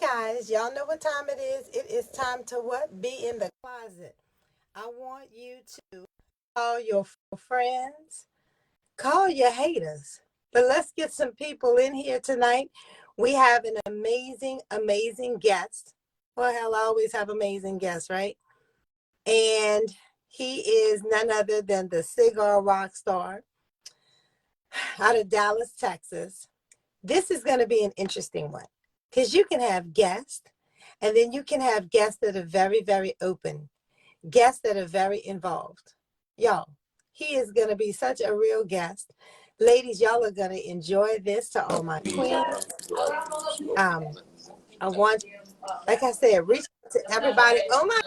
guys, y'all know what time it is. It is time to what? Be in the closet. I want you to call your friends, call your haters. But let's get some people in here tonight. We have an amazing guest. Well, hell, I always have amazing guests, right? And he is none other than the cigar rock star out of Dallas, Texas. This is going to be an interesting one because you can have guests and then you can have guests that are very open, guests that are very involved. Y'all, he is going to be such a real guest. Ladies, y'all are going to enjoy this. To all my queens. I want, like I said, reach out to everybody. Oh my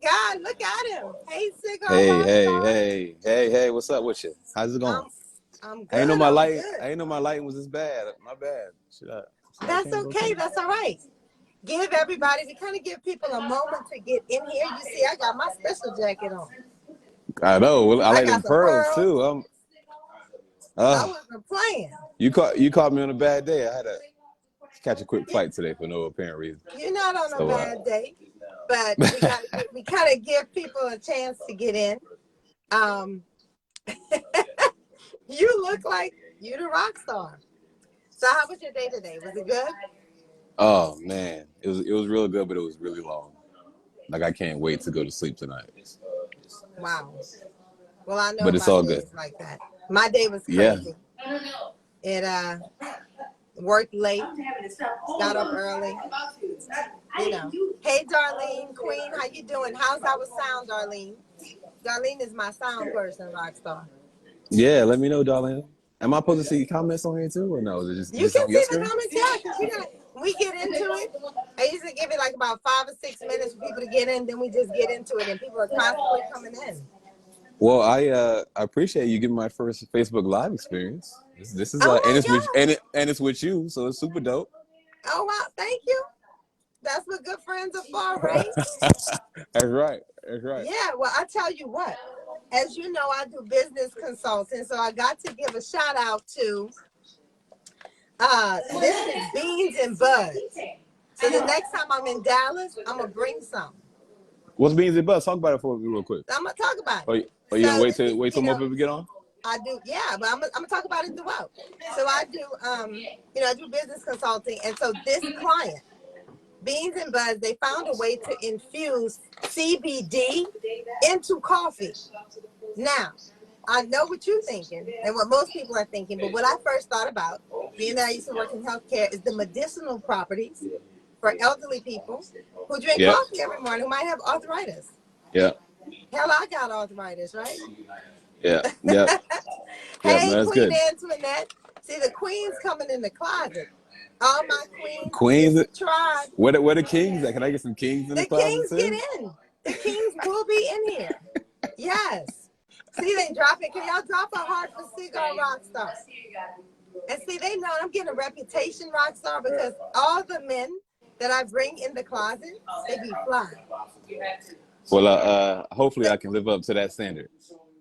God, look at him. Hey, Cigar Hey, hey, Rockstar. hey, hey, hey, what's up with you? How's it going? I'm, I'm I ain't know good. my I'm light. good. I ain't know my lighting was this bad. My bad. Should I That's change okay. location? That's all right. Give everybody to kind of give people a moment to get in here. You see, I got my special jacket on. I know. Well, I I like got them some pearls pearls. too. I Uh, wasn't playing. you caught me on a bad day. I had to catch a quick flight today for no apparent reason. You're not on a So, bad day, but we kind of give people a chance to get in. Um, you look like you're the rock star. So how was your day today? Was it good? oh man, it was real good, but it was really long. Like I can't wait to go to sleep tonight. Wow. Well, I know But it's about all good. days like that. My day was Yeah. crazy. It worked late, got up early. You know. Hey, Darlene, Queen, how you doing? How's our sound, Darlene? Darlene is my sound person, Rockstar. Yeah. Let me know, darling. Am I supposed to see comments on here too, or no? Is it just, You just can on your see the screen? comments, yeah, because we get into it. I usually give it like about 5 or 6 minutes for people to get in, then we just get into it, and people are constantly coming in. Well, I appreciate you giving my first Facebook Live experience. This is Oh and my it's with God. and it's with you, so it's super dope. Oh wow, thank you. That's what good friends are for, right? That's right. That's right. Yeah, well, I tell you what, as you know, I do business consulting, so I got to give a shout out to this is Beans and Buds. So the next time I'm in Dallas, I'm gonna bring some. What's beans and buzz? Talk about it for me real quick. I'm gonna talk about it. Are you gonna So wait till more people get on? I do, yeah, but I'm gonna talk about it throughout. So I do, I do business consulting, and so this client, Beans and Buds, they found a way to infuse CBD into coffee. Now, I know what you're thinking and what most people are thinking, but what I first thought about, being that I used to work in healthcare, is the medicinal properties for elderly people who drink Yeah. coffee every morning who might have arthritis. Yeah. Hell, I got arthritis, right? Yeah. Yeah. Yeah. No, Hey, that's Queen good. Antoinette. See, the queen's coming in the closet. All my queens, this Queens. is the tribe. Where the kings at? Can I get some kings in the The closet kings get too? in. The kings will be in here. Yes. See, they drop it. Can y'all drop a heart for Cigar Rockstar? And see, they know I'm getting a reputation, Rockstar, because all the men that I bring in the closet, they be fly. Well, hopefully I can live up to that standard.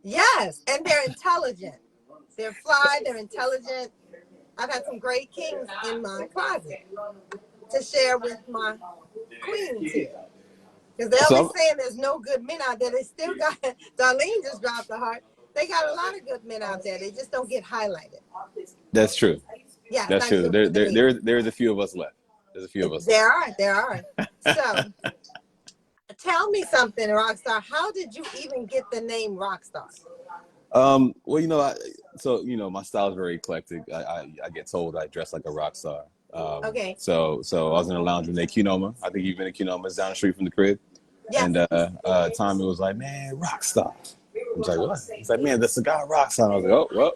Yes, and they're intelligent. They're fly, they're intelligent. I've had some great kings in my closet to share with my queens here. Because they're always So saying there's no good men out there. They still got, Darlene just dropped the heart. They got a lot of good men out there. They just don't get highlighted. that's true. Yeah, it's That's not true. given to the media. There's a few of us left. There's a few of us left. There are. So tell me something, Rockstar. How did you even get the name Rockstar? Well, my style is very eclectic. I get told I dress like a rock star. Okay. So I was in a lounge in Cunoma. I think you've been in Cunoma. It's down the street from the crib. Yes. And Tommy was like, "Man, rock star." I was like, "What?" He's like, "Man, the cigar rock star." I was like, "Oh, well,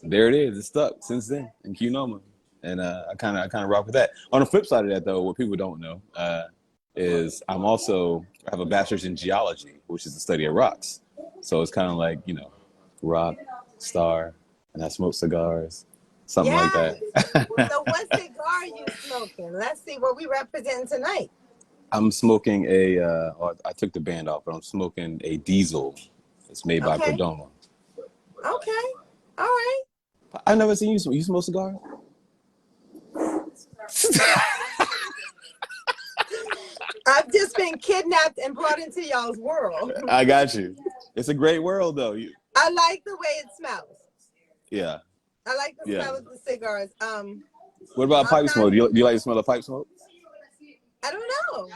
there it is. It's stuck since then in Cunoma." And I kind of rock with that. On the flip side of that, though, what people don't know is I have a bachelor's in geology, which is the study of rocks. So it's kind of like rock star, and I smoke cigars, something like Yes. that. So what cigar are you smoking? Let's see what we represent tonight. I'm smoking I took the band off, but I'm smoking a diesel. It's made by Okay. Perdomo. Okay. All right. I've never seen you smoke. You smoke cigar? I've just been kidnapped and brought into y'all's world. I got you. It's a great world, though. I like the way it smells. Yeah, I like the yeah. smell of the cigars. What about I'm pipe not. smoke? Do you like the smell of pipe smoke? I don't know.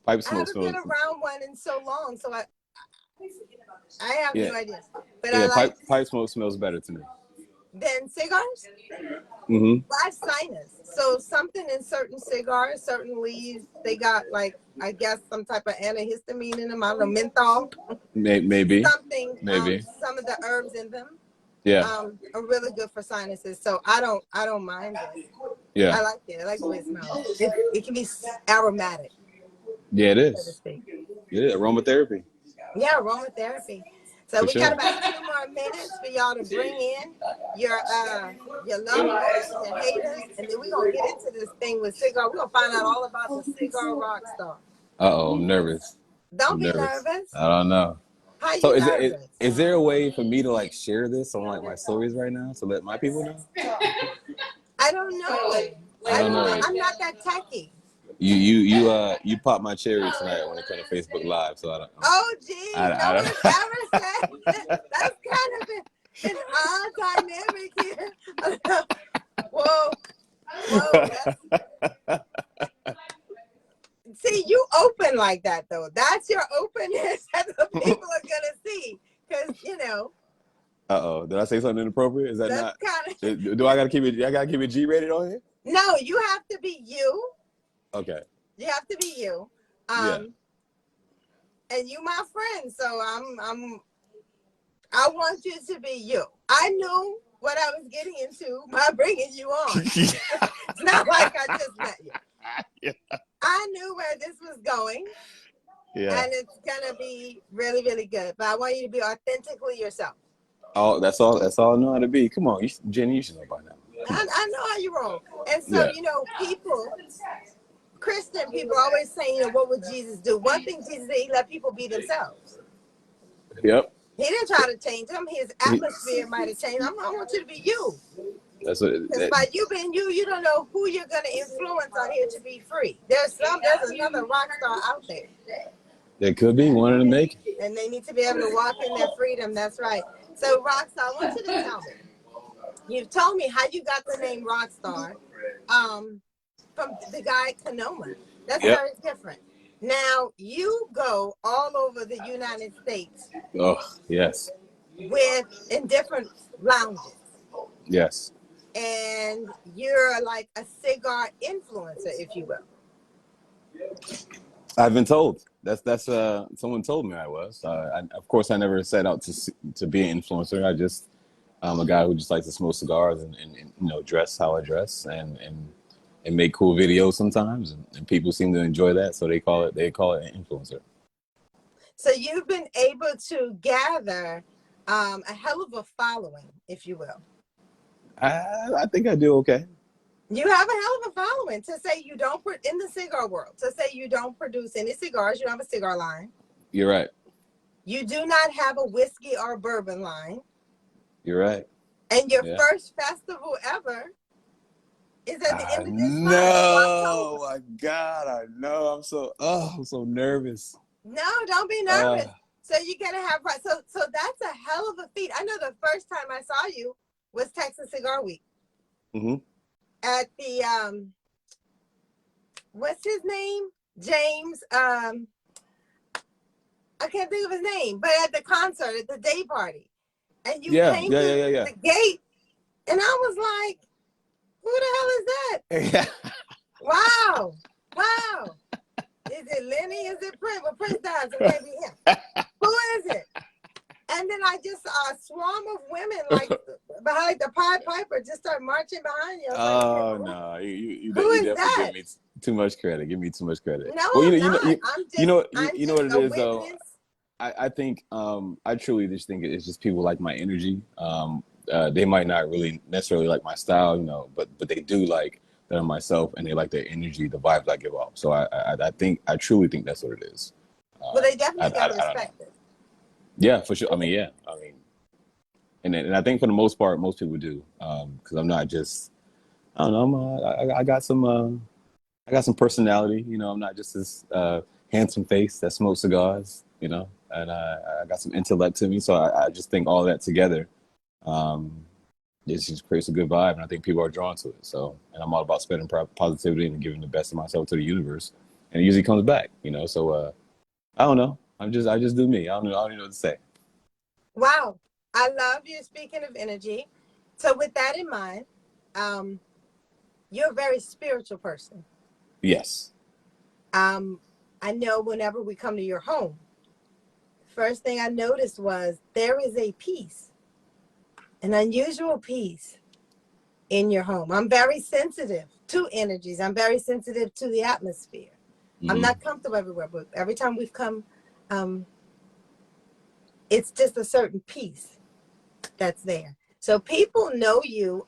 Pipe I smoke haven't been smells. around one in so long, so I have Yeah, no idea. But I yeah. like Pipe smoke smells better to me. then cigars. Mm-hmm. Well, I have sinus, so something in certain cigars, certain leaves, they got like I guess some type of antihistamine in them. I don't know, menthol, Maybe, something. maybe. Some of the herbs in them Yeah, are really good for sinuses. So I don't mind it. yeah, I like it. I like the way it smells. It can be aromatic, yeah. It so to is. speak. Yeah, aromatherapy Yeah, aromatherapy. So for we got sure. about 2 more minutes for y'all to bring in your lovers, your haters, and then we're gonna get into this thing with cigar. We're gonna find out all about the cigar rock star. Uh-oh, I'm nervous. Don't I'm be nervous. nervous. I don't know. How So you nervous? is there a way for me to like share this on like my stories right now to let my people know? I don't know. I don't know. I'm not that techy. You popped my cherry tonight when it comes to Facebook Live, so Oh geez, no I one's don't. ever said that's kind of an odd dynamic here. Whoa, whoa, that's see, you open like that though. That's your openness that the people are gonna see. Cause you know, Uh-oh, did I say something inappropriate? Is that that's not? kind of Do I gotta keep it? I gotta keep it G-rated on here? no, you have to be you. Okay. You have to be you. Yeah. And you my friend. So I want you to be you. I knew what I was getting into by bringing you on. It's not like I just met you. Yeah. I knew where this was going. Yeah. And it's gonna be really, really good. But I want you to be authentically yourself. Oh, that's all. That's all I know how to be. Come on, Jenny, you should know by now. Come on. I know how you roll. And so, Yeah. you know, people, Christian people always saying, you know, what would Jesus do? One thing Jesus did, he let people be themselves. Yep. He didn't try to change them. His atmosphere might have changed. I want you to be you. That's what. Because by you being you, you don't know who you're going to influence on here to be free. There's another rock star out there. There could be one in the making. And they need to be able to walk in their freedom. That's right. So, Rockstar, I want you to tell me. You've told me how you got the name Rockstar from the guy Canoma. That's Yep. very different. Now, you go all over the United States Oh, yes. in different lounges. Yes. And you're like a cigar influencer, if you will. I've been told. That's someone told me I was. Of course I never set out to be an influencer. I'm a guy who just likes to smoke cigars and you know dress how I dress and make cool videos sometimes and people seem to enjoy that, so they call it an influencer. So you've been able to gather a hell of a following, if you will. I think I do okay. You have a hell of a following to say you don't in the cigar world, to say you don't produce any cigars. You don't have a cigar line. You're right. You do not have a whiskey or bourbon line. You're right. And your Yeah. first festival ever is at the I end of this month of know. October. My God, I know. I'm so nervous. No, don't be nervous. So you're gonna have so that's a hell of a feat. I know the first time I saw you was Texas Cigar Week. Mm-hmm. At the what's his name? James. I can't think of his name, but at the concert, at the day party. And you came through Yeah. the gate, and I was like, who the hell is that? Wow. Wow. Is it Lenny? Is it Prince? Well, Prince died, so it can't be him. Who is it? And then I just saw a swarm of women like behind the Pied Piper just start marching behind you. Oh like, no, you who is definitely that? give me too much credit. Give me too much credit. No, Well, I'm not. you know what it a is witness. though. I think I truly just think it's just people like my energy. They might not really necessarily like my style, you know, but they do like that I'm myself, and they like the energy, the vibes I give off. So I truly think that's what it is. Well, they definitely got to respect it. Yeah, for sure. I mean, yeah. I mean, and I think for the most part, most people do. Because I'm not just. I don't know. I got some. I got some personality. You know, I'm not just this handsome face that smokes cigars. You know, and I got some intellect to me. So I just think all that together, um, it just creates a good vibe, and I think people are drawn to it. So, and I'm all about spreading positivity and giving the best of myself to the universe, and it usually comes back. You know, so I don't know. I just do me. I don't even know what to say. Wow. I love you. Speaking of energy. So with that in mind, um, you're a very spiritual person. Yes. Um, I know whenever we come to your home, first thing I noticed was there is a peace, an unusual peace in your home. I'm very sensitive to energies. I'm very sensitive to the atmosphere. I'm Hmm. not comfortable everywhere, but every time we've come, um, it's just a certain peace that's there. So people know you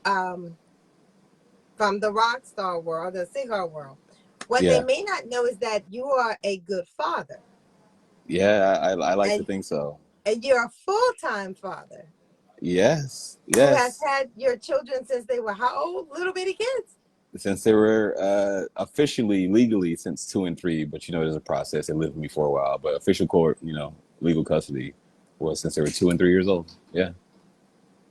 from the rock star world, the cigar world. What they Yeah. may not know is that you are a good father, Yeah. I like to and think so. you're a full-time father Yes. who has Yes. had your children since they were how old? Little bitty kids. Since they were officially legally since 2 and 3, but you know there's a process. They lived with me for a while, but official court, you know, legal custody was since they were 2 and 3 years old. Yeah,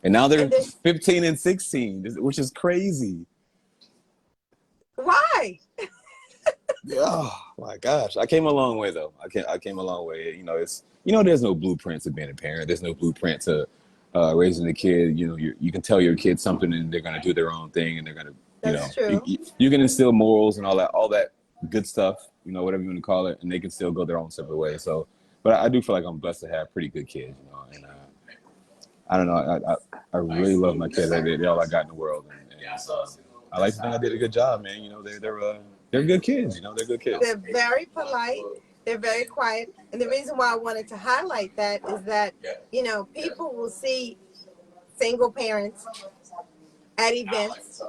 and now they're And then 15 and 16, which is crazy. why? Oh my gosh, I came a long way though. I came a long way. You know, it's there's no blueprint to being a parent. There's no blueprint to raising a kid. You know, you can tell your kid something and they're gonna do their own thing and they're gonna That's true. you can instill morals and all that good stuff. You know, whatever you want to call it, and they can still go their own separate way. So, but I do feel like I'm blessed to have pretty good kids. You know, and I don't know. I really love my kids. They're all I got in the world, and I like to think I did a good job, man. You know, they're good kids. You know, they're good kids. They're very polite. They're very quiet. And the reason why I wanted to highlight that is that, people will see single parents at events,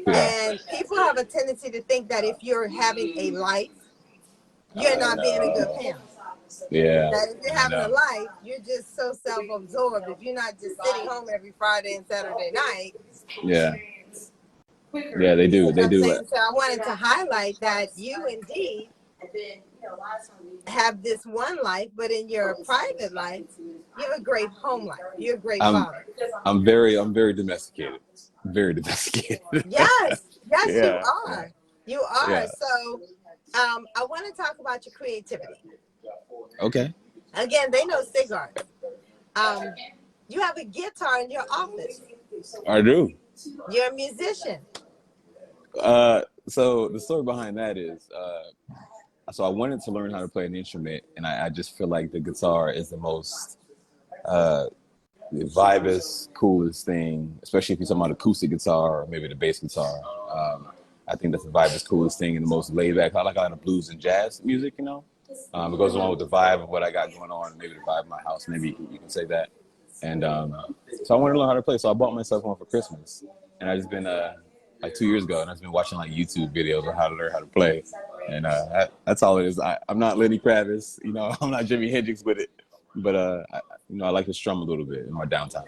Yeah, and people have a tendency to think that if you're having a life, you're I not being a good know. parent. Yeah, That if you're I having a know. life, you're just so self-absorbed. If you're not just sitting home every Friday and Saturday night, Yeah, yeah, they you do. know what They I'm do. saying? So I wanted to highlight that you indeed have this one life, but in your private life, you have a great home life. You're a great I'm father. I'm very domesticated. Very domesticated. Yes, yes, you Yeah, yeah, are. You are. yeah. So I want to talk about your creativity. Okay, Again, they know cigars. Um, you have a guitar in your office. I do. You're a musician. So the story behind that is, so I wanted to learn how to play an instrument, and I just feel like the guitar is the most the vibest, coolest thing, especially if you're talking about acoustic guitar or maybe the bass guitar. Um, I think that's the vibest, coolest thing and the most laid back. I like a lot of blues and jazz music, you know. It goes along with the vibe of what I got going on, maybe the vibe of my house, maybe you can say that. And so I wanted to learn how to play, so I bought myself one for Christmas, and I just been like 2 years ago, and I've been watching like YouTube videos on how to learn how to play, and that's all it is. I'm not Lenny Kravitz, you know, I'm not Jimi Hendrix with it, but I like to strum a little bit in my downtime.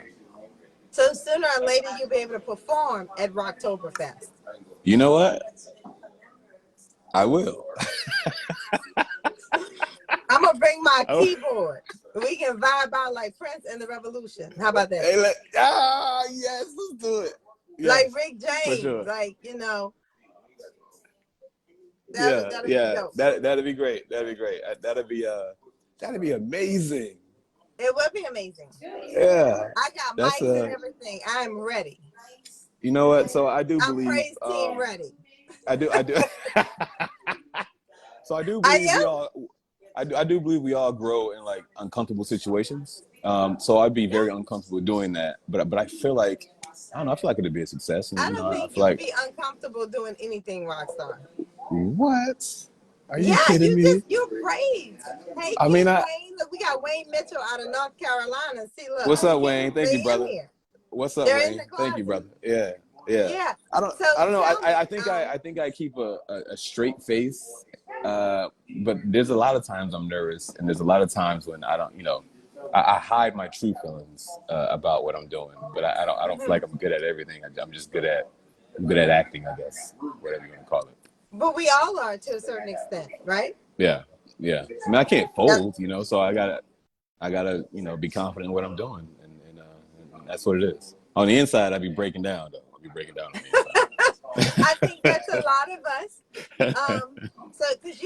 So sooner or later, you'll be able to perform at Rocktoberfest. You know what? I will. I'm gonna bring my Oh, keyboard. We can vibe out like Prince and the Revolution. How about that? hey, yes, let's do it. Like Yes, Rick for James. sure. Like that'll Yeah, that'll be yeah. dope. That'd be great. That'd be great. That'd be amazing. It would be amazing. Yeah, I got that's mics and everything. I'm ready. you know what? So I do I'm believe. praise team ready. I do. So I do I believe we am. all. I do believe we all grow in like uncomfortable situations. So I'd be Yeah. very uncomfortable doing that. But I feel like I don't know. I feel like it'd be a success, and I you know don't I think feel you'd like be uncomfortable doing anything, Rockstar. what? Are you Yeah, kidding me? you praise. Hey, I mean, King Wayne. Look, we got Wayne Mitchell out of North Carolina. See, look, what's up, King, Wayne? Thank you, they in brother. here. What's up, They're in Wayne? the Thank you, closet. brother. Yeah, yeah. Yeah. So I don't know. tell I me, think I think I keep a straight face, but there's a lot of times I'm nervous, and there's a lot of times when I don't, I hide my true feelings about what I'm doing. But I don't feel mhm. like I'm good at everything. I'm just good at acting, I guess, whatever you want to call it. But we all are to a certain extent, right? Yeah, yeah. I mean, I can't Yep. fold, so I gotta, be confident in what I'm doing, and that's what it is. On the inside, I'd be breaking down though. I'll be breaking down on I think the that's a lot of us. So because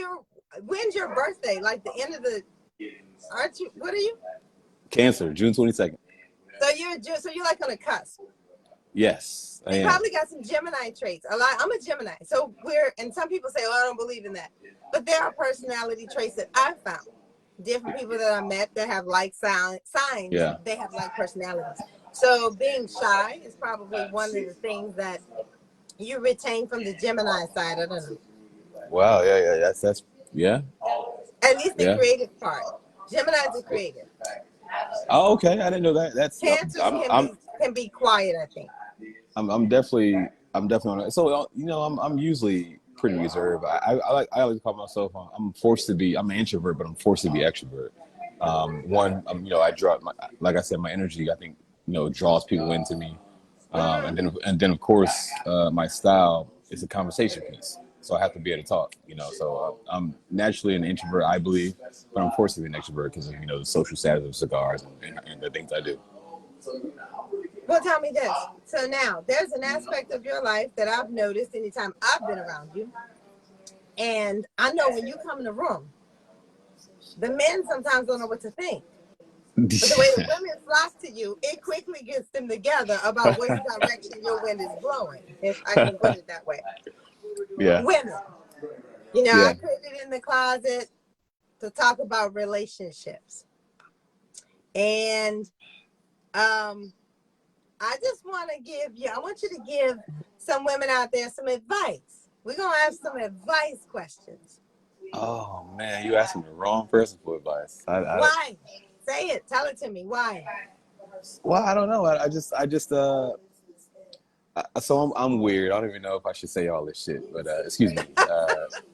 when's your birthday? Like the end of the, aren't you? What are you? Cancer, June 22nd. So you're like on a cusp. Yes, I So you am. probably got some Gemini traits. A lot. I'm a Gemini, so and some people say, "Oh, I don't believe in that," but there are personality traits that I found. Different people that I met that have like signs, Yeah. they have like personalities. So being shy is probably one of the things that you retain from the Gemini side. I don't know. Wow. Yeah. Yeah. That's. Yeah. At least the Yeah. creative part. Gemini's are creative. Oh, okay. I didn't know that. That's. Cancers I'm. can I'm. be quiet, I think. I'm definitely. I'm definitely on it. So I'm usually pretty reserved. I always call myself. I'm forced to be. I'm an introvert, but I'm forced to be extrovert. I draw like I said, my energy. I think draws people into me. Mm-hmm. And then of course, my style is a conversation piece. So I have to be able to talk, So I'm naturally an introvert, I believe, but I'm forced to be an extrovert because of the social status of cigars and the things I do. Well, tell me this. So now there's an aspect of your life that I've noticed anytime I've been around you. And I know when you come in the room, the men sometimes don't know what to think. But the way the women flock to you, it quickly gets them together about which direction your wind is blowing, if I can put it that way. Yeah, Women, I yeah. created in the closet to talk about relationships. And I want you to give some women out there some advice. We're going to have some advice questions. Oh man, you asking the wrong person for advice. Why? Say it. Tell it to me. Why? Well, I don't know. So I'm weird. I don't even know if I should say all this shit, but excuse me.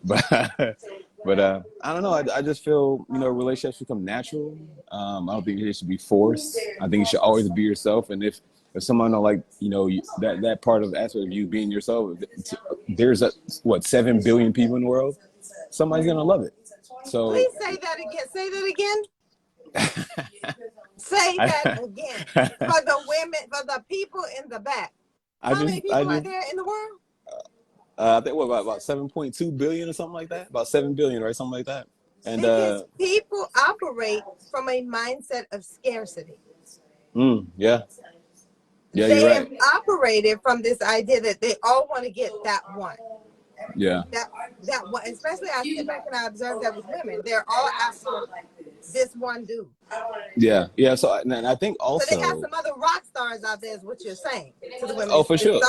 But I don't know. I just feel relationships become natural. I don't think it should be forced. I think you should always be yourself. And if someone don't like that part of the aspect of you being yourself, there's 7 billion people in the world. Somebody's gonna love it. So Please say that again. Say that again. Say that I, again. For the women, for the people in the back. I How many just I people are just there in the world? I think what about 7.2 billion or something like that. About 7 billion, right? Something like that. And Because people operate from a mindset of scarcity. yeah, yeah, you're They have right. operated from this idea that they all want to get that one. Yeah, That one, especially I sit back and I observe that with women. They're all after this one dude. yeah, yeah. So and I think So they got also, some other rock stars out there, is what you're saying to the women. oh, for sure,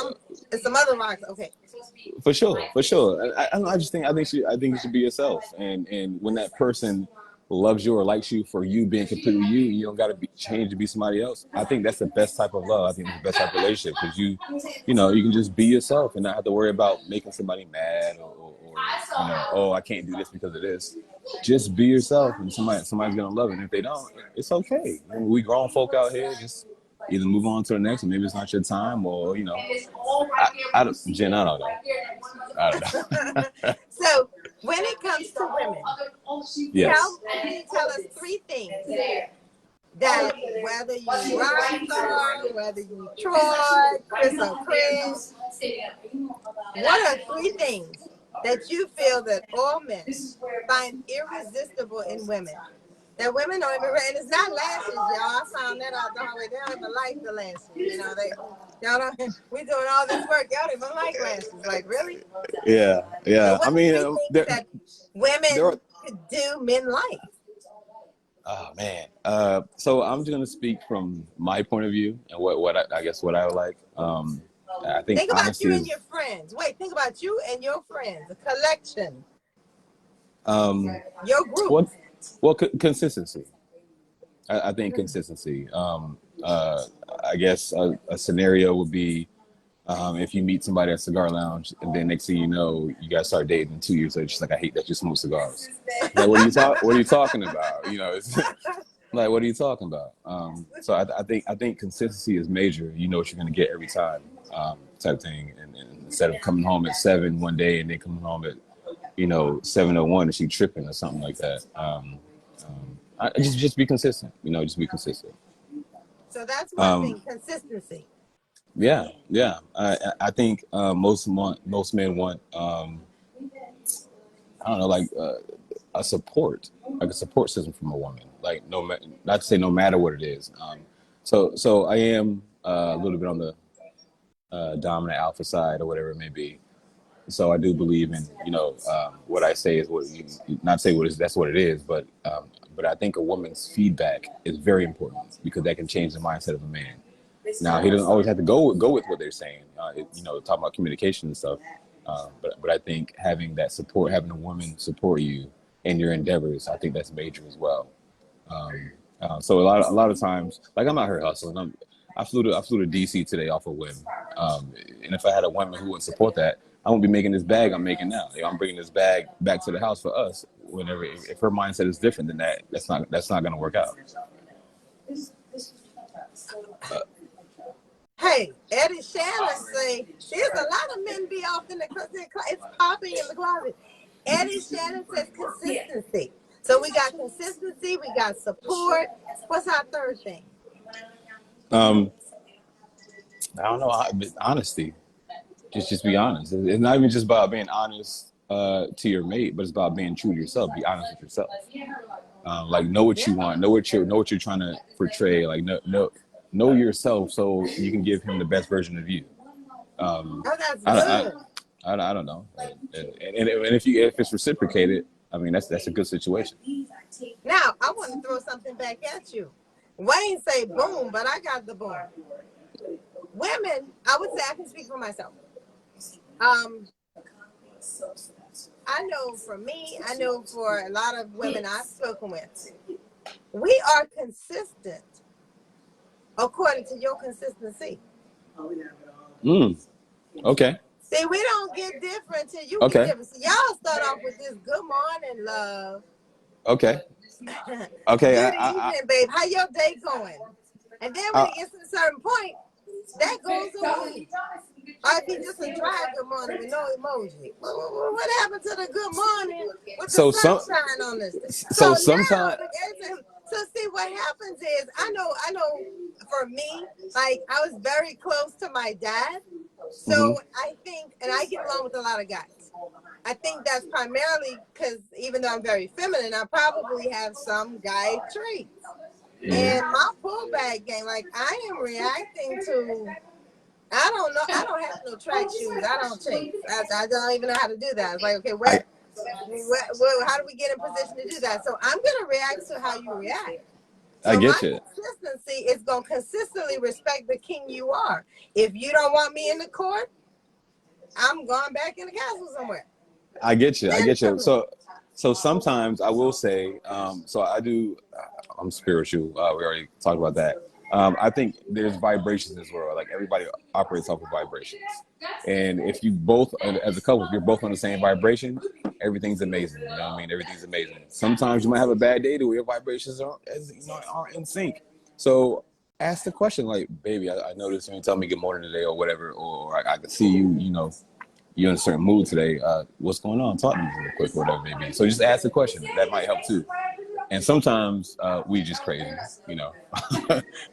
It's some other rocks. Okay. for sure, for sure. I think you should be yourself, and when that person loves you or likes you for you being completely you, you don't got to be changed to be somebody else. I think that's the best type of love. I think it's the best type of relationship because you can just be yourself and not have to worry about making somebody mad or oh, I can't do this because of this. Just be yourself, and somebody's gonna love it. And if they don't, it's okay. I mean, we grown folk out here, just either move on to the next, or maybe it's not your time, or Jen, I don't know. I don't know. So when it comes to women, Yes. can you tell us three things that whether you rock star, whether you Troy, Chris or Chris, what are three things that you feel that all men find irresistible in women? That women don't even, and it's not lashes, y'all. I found that out the hard way. They don't even like the lashes. Y'all don't, we doing all this work. Y'all don't even like lashes. Like, really? Yeah, So yeah. what I are mean, three things there, that there are. women could do men like? Oh man. So I'm just gonna speak from my point of view and what I guess what I would like. I think Think about honesty you and is. your friends. Wait, think about you and your friends. A collection. Um, Your group. well, consistency. I think consistency. I guess a scenario would be if you meet somebody at Cigar Lounge and then next thing you know, you guys start dating in 2 years later. She's like, I hate that you smoke cigars. Like, what are you talking about? It's like, what are you talking about? So I think consistency is major. You know what you're going to get every time, type thing. And instead of coming home at 7 one day and then coming home at 7:01 and she tripping or something like that. Just be consistent. Just be consistent. So that's one Um, thing, consistency. yeah, yeah. I think most men want I don't know, like a support, like a support system from a woman. Like not to say no matter what it is. So I am a little bit on the dominant alpha side or whatever it may be. So I do believe in what I say is what you, not say what is that's what it is, but I think a woman's feedback is very important because that can change the mindset of a man. Now he doesn't always have to go with what they're saying. Talking about communication and stuff. But I think having that support, having a woman support you in your endeavors, I think that's major as well. So a lot of times, like I'm out here hustling. I flew to DC today off a whim, and if I had a woman who would support that, I won't be making this bag I'm making now. I'm bringing this bag back to the house for us. Whenever if her mindset is different than that, that's not going to work out. Hey, Eddie Shannon say there's a lot of men be off in the closet. It's popping in the closet. Eddie Shannon says consistency. So we got consistency, we got support. What's our third thing? Um, I don't know. Honesty. Just be honest. It's not even just about being honest to your mate, but it's about being true to yourself. Be honest with yourself. Like know what you want, know what you're trying to portray. Like know yourself so you can give him the best version of you. Oh, that's I, good. I don't know. And if it's reciprocated, I mean that's a good situation. Now I want to throw something back at you. Wayne say boom, but I got the boom. Women, I would say I can speak for myself. Um, I know for me, I know for a lot of women I've spoken with, we are consistent according to your consistency. Okay. See, we don't get different till you get Okay. different. So y'all start off with this good morning, love. Okay. Okay. Good evening, babe. How your day going? And then when it gets to a certain point, that goes away. Or it'd be just a dry good morning with no emoji. What happened to the good morning with the So some sunshine on this thing? So so now, sometimes. so see what happens is, I know for me, like I was very close to my dad. So I think, and I get along with a lot of guys. I think that's primarily because even though I'm very feminine, I probably have some guy traits. And my pullback game, like I am reacting to, I don't know, I don't have no track shoes. I don't chase. I don't even know how to do that. It's like, okay, I how do we get in position to do that? So I'm gonna react to how you react. I So my get you. consistency is gonna consistently respect the king you are. If you don't want me in the court, I'm going back in the castle somewhere. I get you. I get you. Mentally. So sometimes I will say, so I do. I'm spiritual. We already talked about that. I think there's vibrations as well. Like everybody operates off of vibrations, and if you both, as a couple, if you're both on the same vibration, everything's amazing. You know what I mean? Everything's amazing. Sometimes you might have a bad day where your vibrations aren't in sync. So ask the question, like, baby, I noticed when you tell me good morning today or whatever, or I can see you, you're in a certain mood today. What's going on? Talk to me real quick, or whatever it may be. So just ask the question. That might help too. And sometimes we just crazy, you know.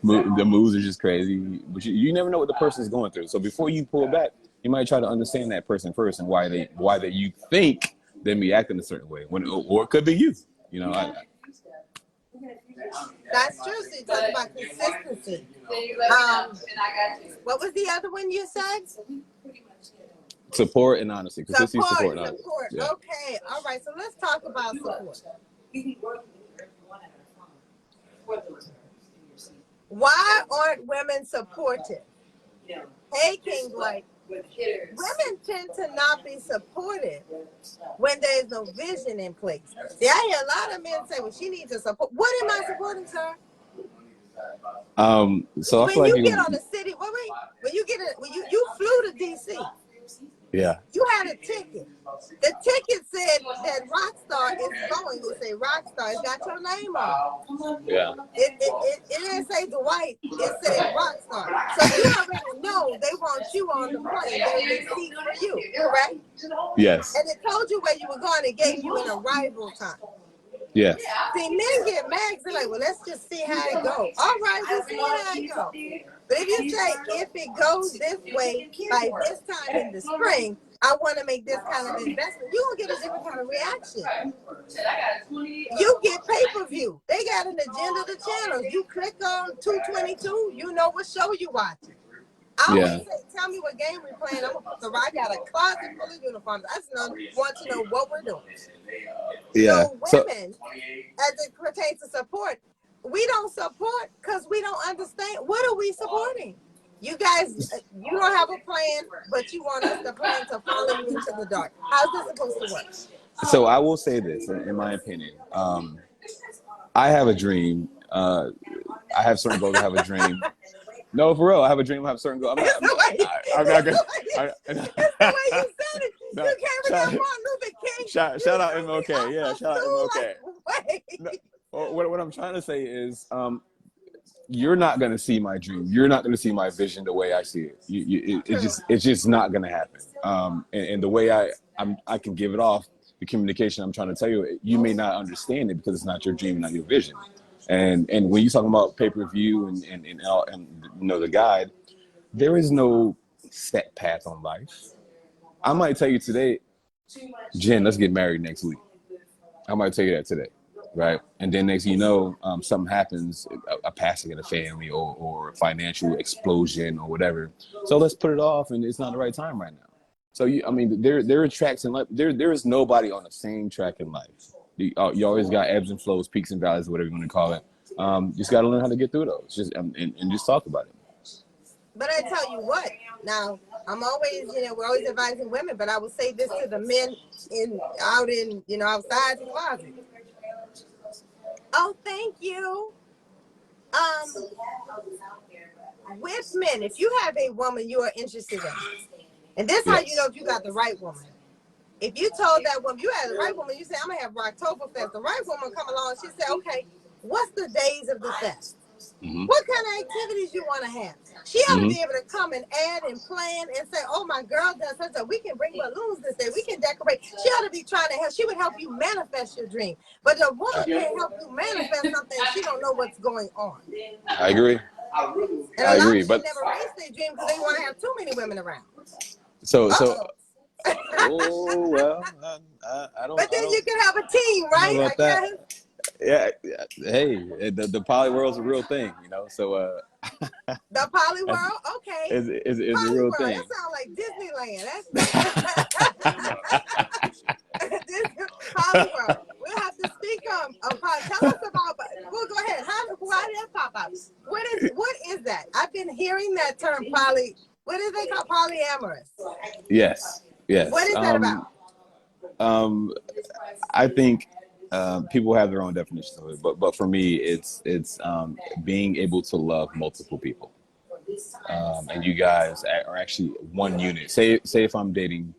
The moves are just crazy, but you never know what the person is going through. So before you pull back, you might try to understand that person first and why that you think they may act in a certain way, or it could be you. You know, That's true. So you talk about consistency. What was the other one you said? support and honesty, consistency, Support, support, and honesty. support. Yeah, Okay, all right. So let's talk about support. Why aren't women supportive? Hey, King Dwight. Women tend to not be supportive when there's no vision in place. See, I hear a lot of men say, well, she needs to support. What am I supporting, sir? So I feel When like you get on the city, when you flew to DC. Yeah. You had a ticket. The ticket said that Rockstar is going. It said Rockstar. It's got your name on it. Yeah. It didn't say Dwight. It said Rockstar. So you already know they want you on the plane. There's a seat for you, correct? Yes. And it told you where you were going. It gave you an arrival time. Yes. See, men get mad. They're like, well, let's just see how it goes. All right, we'll see how it goes. But if you say, if it goes this way by this time in the spring, I want to make this kind of investment, you're going to get a different kind of reaction. You get pay-per-view. They got an agenda of the channels. You click on 222, you know what show you watching. I always say, tell me what game we're playing. So I got a closet full of uniforms. I just want to know what we're doing. Yeah. So women, as it pertains to support, we don't support because we don't understand. What are we supporting? You guys, you don't have a plan, but you want us to plan to follow you into the dark. How's this supposed to work? So I will say this, in my opinion. I have a dream. I have certain goals. I have a dream. No, for real. I have a dream. I have certain goals. I'm not gonna. It's the way you said it. You can't remember Martin Luther King. Shout out MLK. Yeah, shout out MLK. No, what I'm trying to say is, you're not gonna see my dream. You're not gonna see my vision the way I see it. It's just not gonna happen. And the way I can give it off, the communication I'm trying to tell you, you may not understand it because it's not your dream, not your vision. And when you're talking about pay-per-view and you know, the guide, there is no set path on life. I might tell you today, Jen, let's get married next week. I might tell you that today, right? And then next thing you know, something happens, a passing in the family or a financial explosion or whatever. So let's put it off, and it's not the right time right now. So I mean, there are tracks in life. There is nobody on the same track in life. You always got ebbs and flows, peaks and valleys, whatever you want to call it. Just got to learn how to get through those. Just and just talk about it. But I tell you what, now I'm always, we're always advising women, but I will say this to the men outside the closet. Oh, thank you. With men, if you have a woman you are interested in, and this is how you know if you got the right woman. If you told that woman, you had the right woman, you say, I'm going to have Rocktoberfest. The right woman come along, she said, okay, what's the days of the fest? Mm-hmm. What kind of activities you want to have? She ought to be able to come and add and plan and say, oh, my girl does such a, we can bring balloons this day. We can decorate. She ought to be trying to help. She would help you manifest your dream. But the woman can't help you manifest something. She don't know what's going on. I agree. And a lot of people never raise their dream because they want to have too many women around. So oh, well, I don't. But then you can have a team, right? I guess. Yeah. Hey, the poly world's a real thing, So the poly world, okay, is a real thing. That sounds like Disneyland. That's poly world. We'll have to speak on. Tell us about. Well, go ahead. Why did that pop up? What is that? I've been hearing that term poly. What is it called? Polyamorous. Yes. What is that about? I think people have their own definitions of it, but for me, it's being able to love multiple people, and you guys are actually one unit. Say if I'm dating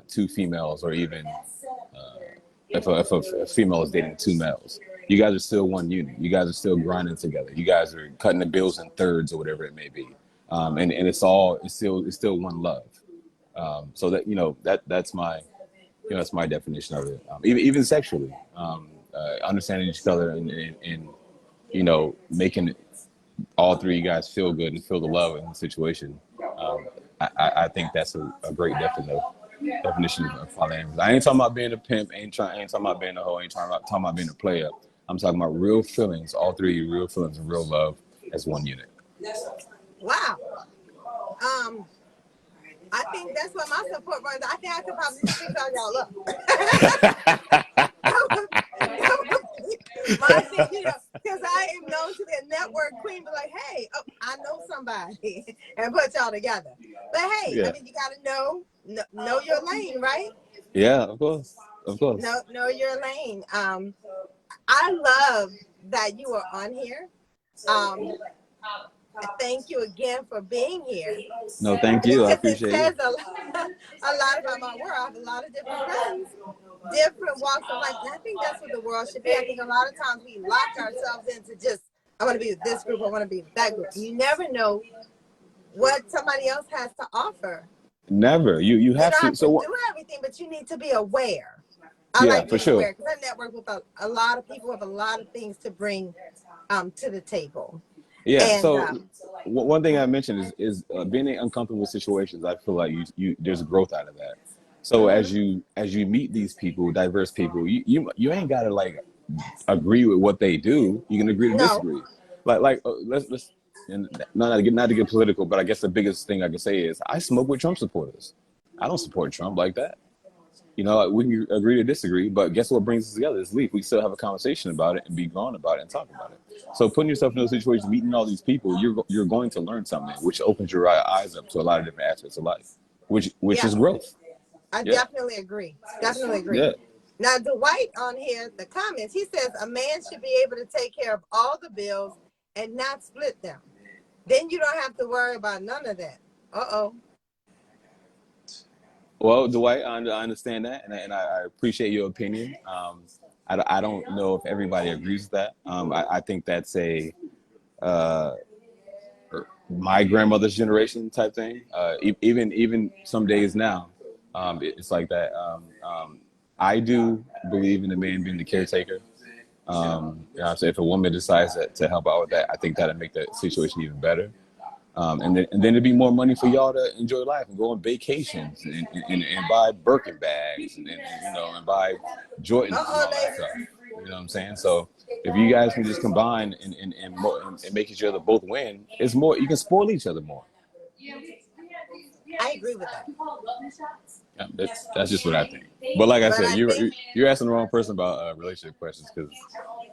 two females, or even if a female is dating two males, you guys are still one unit. You guys are still grinding together. You guys are cutting the bills in thirds or whatever it may be, and it's still one love. So that that's my that's my definition of it. Even sexually, understanding each other and making all three of you guys feel good and feel the love in the situation. I think that's a great definition of polyamory. I ain't talking about being a pimp. Ain't talking about being a hoe. Ain't talking about being a player. I'm talking about real feelings. All three real feelings and real love as one unit. Wow. I think that's what my support runs. I think I could probably speak on y'all up. My thing, because I am known to be a network queen, but like, hey, I know somebody, and put y'all together. But hey, I mean, you got to know your lane, right? Yeah, of course. Know your lane. I love that you are on here. thank you again for being here No, thank you. I because it appreciate you. says a lot about my world. I have a lot of different friends, different walks of life. And I think that's what the world should be. I think a lot of times we lock ourselves into just, I want to be with this group, I want to be with that group. You never know what somebody else has to offer. Never. You You have don't to. have to So do everything, but you need to be aware. I yeah, like for being sure. aware because I network with a lot of people with a lot of things to bring to the table. Yeah. And So one thing I mentioned is being in uncomfortable situations. I feel like you there's growth out of that. So mhm. as you meet these people, diverse people, you ain't gotta like agree with what they do. You can agree to No, disagree. Let's and not to get political, but I guess the biggest thing I can say is I smoke with Trump supporters. I don't support Trump like that. You know, like, we can agree to disagree, but guess what brings us together is leave. We still have a conversation about it and be grown about it and talk about it. So putting yourself in those situations, meeting all these people, you're going to learn something, which opens your eyes up to a lot of different aspects of life, which yeah, is growth. I Yeah, definitely agree. Definitely agree. yeah. Now, Dwight on here, the comments, he says a man should be able to take care of all the bills and not split them. Then you don't have to worry about none of that. Uh-oh. Well, Dwight, I understand that, and I appreciate your opinion. I don't know if everybody agrees with that. I think that's a uh, my grandmother's generation type thing. Even some days now, it's like that. I do believe in the man being the caretaker. You know, so if a woman decides to help out with that, I think that'll make the situation even better. And then it'd be more money for y'all to enjoy life and go on vacations and buy Birkin bags and you know and buy Jordans and Uh-oh, all that ladies. stuff. You know what I'm saying? So if you guys can just combine and make each other both win, it's more you can spoil each other more. I agree with that. Yeah, that's just what I think. But like I But said, I think, you're asking the wrong person about relationship questions because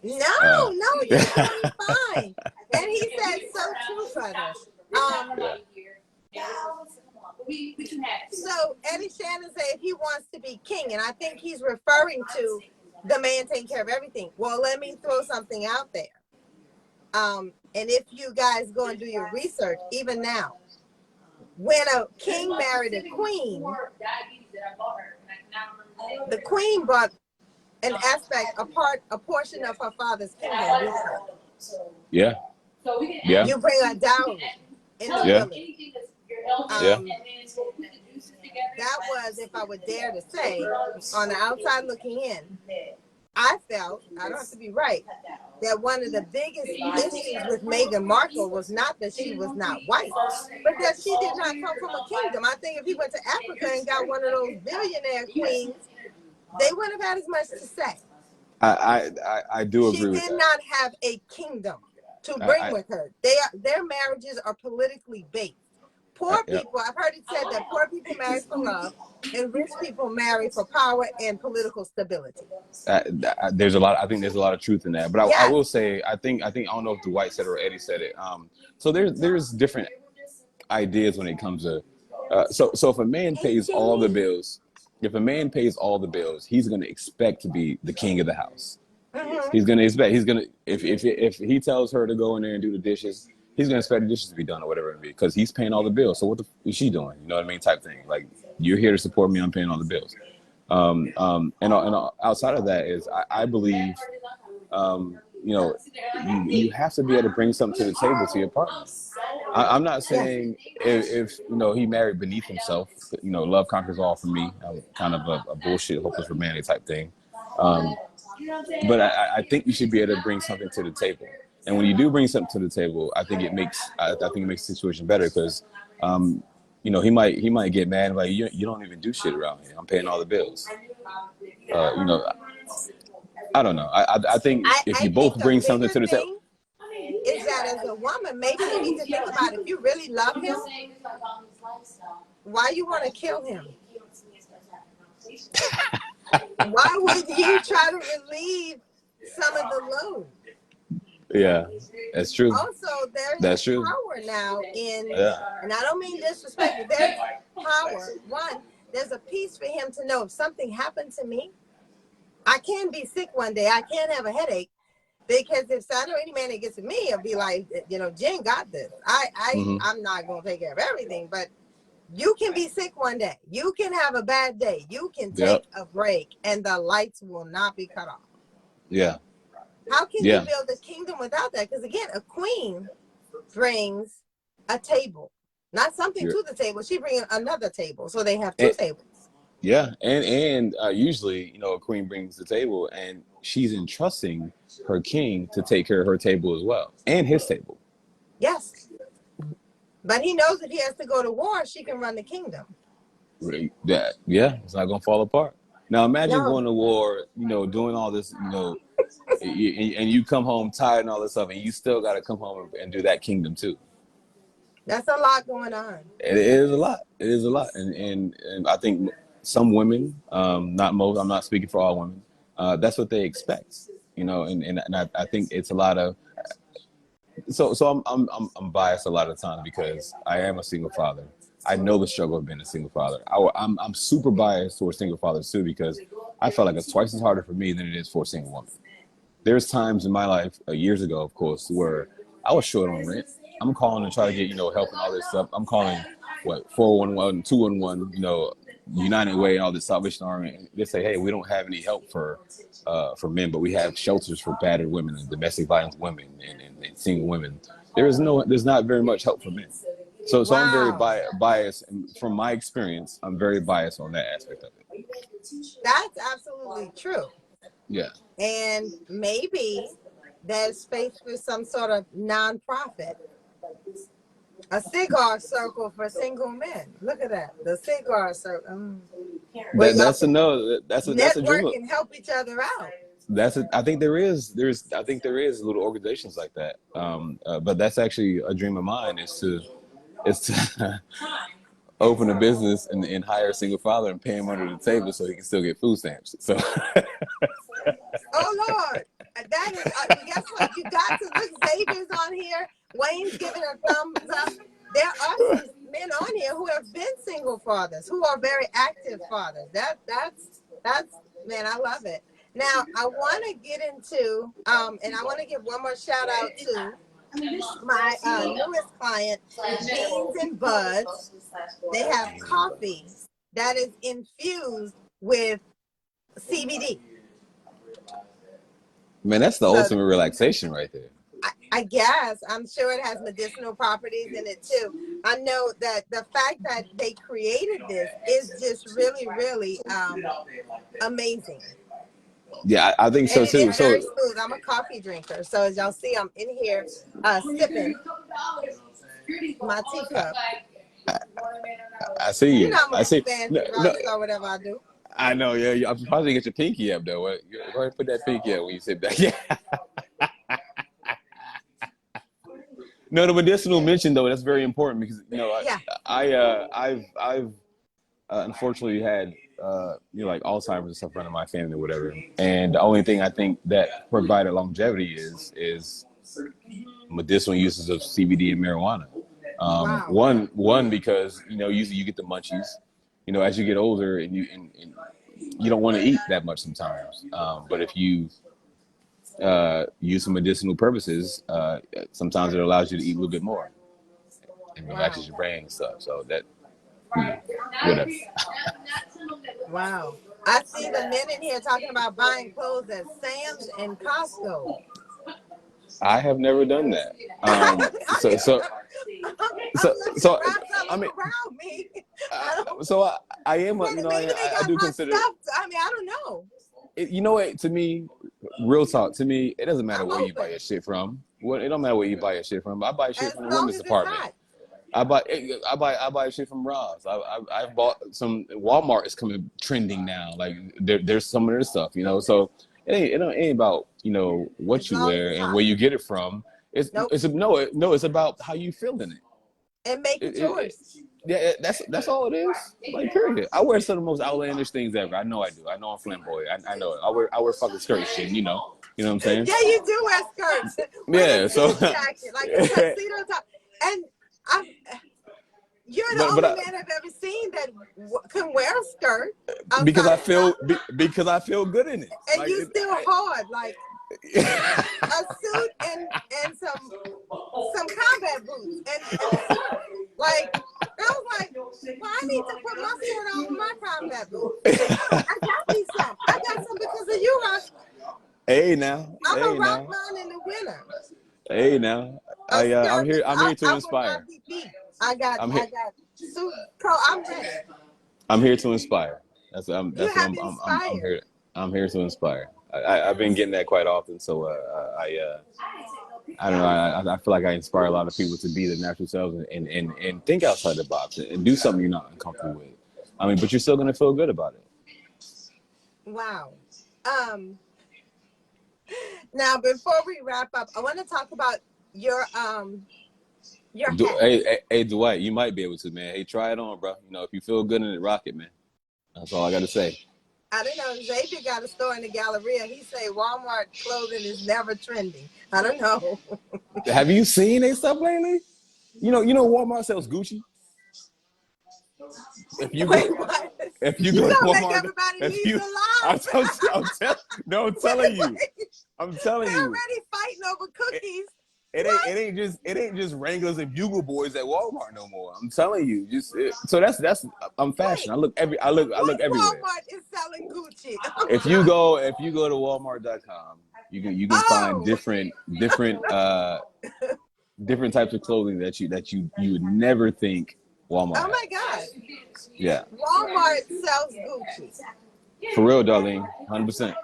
no, uh, no, you're doing fine. And he said so true, brother. Um, yeah. so Eddie Shannon said if he wants to be king, and I think he's referring to the man taking care of everything. Well, let me throw something out there. And if you guys go and do your research, even now, when a king married a queen, the queen brought an aspect, a portion of her father's kingdom with her. Yeah. Yeah. You bring a dowry in the Yeah. village. Yeah. That was, if I would dare to say, on the outside looking in, I felt, I don't have to be right, that one of the biggest issues with Meghan Markle was not that she was not white, but that she did not come from a kingdom. I think if he went to Africa and got one of those billionaire queens, they wouldn't have had as much to say. I do She agree with did that. not have a kingdom to bring I with her. Their marriages are politically based. Poor yeah. people, I've heard it said that poor people marry for love and rich people marry for power and political stability. There's a lot. I think there's a lot of truth in that. But I Yes. will say, I think I don't know if Dwight said it or Eddie said it. So there's different ideas when it comes to. So if a man Hey, pays all the Jenny. bills, if a man pays all the bills, he's going to expect to be the king of the house. Mm-hmm. He's going to expect. He's going to if he tells her to go in there and do the dishes, he's going to expect the dishes to be done or whatever it be because he's paying all the bills. So what the is she doing? You know what I mean? Type thing. Like you're here to support me. I'm paying all the bills. And outside of that is I believe you know you have to be able to bring something to the table to your partner. I'm not Yes. saying if you know he married beneath himself. You know, love conquers all for me. Kind of a bullshit, hopeless romantic type thing. Um, but I think you should be able to bring something to the table. And when you do bring something to the table, I think it makes the situation better because you know he might get mad like you don't even do shit around here. I'm paying all the bills. You know, I don't know. I think if I you think both a bring something bigger to the table, thing is that as a woman, maybe you need to think about if you really love him, why you want to kill him? Why would you try to relieve some of the load? yeah, that's true. Also, there is That's true. power now in, Yeah. and I don't mean disrespect, but there's power. One, there's a piece for him to know if something happened to me, I can be sick one day, I can have a headache. Because if I know any man that gets with me, it'll be like, Jen got this. I'm not gonna take care of everything, but you can be sick one day. You can have a bad day. You can take Yep. a break, and the lights will not be cut off. Yeah. How can you Yeah. build a kingdom without that? Because again, a queen brings a table, not something You're, to the table. She brings another table, so they have two and, tables. yeah. And usually, a queen brings the table, and she's entrusting her king to take care of her table as well, and his table. Yes, but he knows if he has to go to war, she can run the kingdom. Right. Yeah, it's not gonna fall apart. Now imagine No, going to war, doing all this, and you come home tired and all this stuff, and you still got to come home and do that kingdom too. that's a lot going on. It is a lot. It is a lot, and I think some women, not most. I'm not speaking for all women. That's what they expect, and I think it's a lot of. So I'm biased a lot of times because I am a single father. I know the struggle of being a single father. I'm super biased towards single fathers too because I felt like it's twice as harder for me than it is for a single woman. There's times in my life, years ago, of course, where I was short on rent. I'm calling to try to get, help and all this stuff. I'm calling, 411, 211, United Way and all this Salvation Army. They say, hey, we don't have any help for men, but we have shelters for battered women and domestic violence women and single women. There's not very much help for men. So I'm very Wow, biased, and from my experience, I'm very biased on that aspect of it. that's absolutely true. Yeah. And maybe there's space for some sort of nonprofit, a cigar circle for single men. Look at that, the cigar circle, where y'all That's a can no. That's a dream. network and help each other out. I think I think there is little organizations like that. But that's actually a dream of mine is to open a business and hire a single father and pay him under the table so he can still get food stamps. So Oh Lord, that is. Guess what? You got to look. Xavier's on here. Wayne's giving a thumbs up. There are some men on here who have been single fathers, who are very active fathers. That's man, I love it. Now I want to get into and I want to give one more shout out to my newest client, Beans and Buds. They have coffee that is infused with CBD. man, that's the So ultimate relaxation right there. I guess I'm sure it has medicinal properties in it too. I know that the fact that they created this is just really, really amazing. Yeah, I think And so it is too. very So smooth. I'm a coffee drinker. So as y'all see, I'm in here sipping my teacup. I see You you. know I'm a I see. fancy No, rock star, whatever I do. I know. Yeah, I'm probably get your pinky up though. Go ahead and put that pinky up when you sit back. Yeah. No, the medicinal mention though, that's very important because Yeah. I've unfortunately had like Alzheimer's and stuff running my family or whatever, and the only thing I think that provided longevity is medicinal uses of CBD and marijuana. Wow. One because usually you get the munchies, as you get older and you don't want to eat that much sometimes, but if you use some medicinal purposes, sometimes it allows you to eat a little bit more and Wow. relaxes your brain and stuff. So that, whatever. Wow. I see the men in here talking about buying clothes at Sam's and Costco. I have never done that. I'm, So so I'm so looking so around. I I look mean, around me. I don't, I am maybe they I got do my consider stuff. I mean, I don't know. what, to me, real talk, to me it doesn't matter I'm where you buy open your shit from. It don't matter where you buy your shit from. I buy shit as from the long women's as it's department. hot. I buy shit from Ross. I bought some. Walmart is coming trending now. Like there's some of their stuff, So it ain't about As what you long as wear it's and hot. where you get it from. Nope. It's about how you feel in it. And make it yours. Yeah, that's all it is. Like, period. I wear some of the most outlandish things ever. I know I do. I know I'm flamboyant. I know it. I wear fucking skirt shit. You know what I'm saying? Yeah, you do wear skirts with a Yeah. So, jean jacket, like a tuxedo top. And I'm, you're the but only man I've ever seen that can wear a skirt because outside I of the house, feel because I feel good in it. and Like you still hard. Like a suit and some combat boots and a sword. Like I was like, well, I need to put my sword on with my combat boots. I got me some. I got some because of you, Rock. Hey now, I'm a hey rock now, mine in the winter. hey now. A I'm skirt. here. I'm here to I will not inspire. be beat. I got I'm here. I got suit pro. I'm ready. I'm here to inspire. You That's what have I'm inspired. here. I'm here to inspire. I've been getting that quite often, so I don't know. I feel like I inspire a lot of people to be their natural selves and think outside the box and do something you're not uncomfortable with. I mean, but you're still gonna feel good about it. Wow. Um. Now, before we wrap up, I want to talk about your hat. Hey, Dwight, you might be able to, man. Hey, try it on, bro. You know, if you feel good in it, rock it, man. That's all I got to say. I don't know. Xavier got a store in the Galleria. He say Walmart clothing is never trending. I don't know. Have you seen they stuff lately? Walmart sells Gucci. If you go, Wait, what? if you You go to gonna make Walmart, everybody if leave you, the live? no, I'm telling Wait, you, wait. I'm telling They're you, already fighting over it, cookies. it ain't What? it ain't just it ain't just Wranglers and Bugle Boys at Walmart no more. I'm telling you, so that's I'm fashion. Wait. I What look everywhere. Walmart is selling Gucci? If you go to Walmart.com, you can find Oh, different types of clothing that you would never think Walmart oh has. my God. Yeah, Walmart sells Gucci. for real, Darlene, 100%.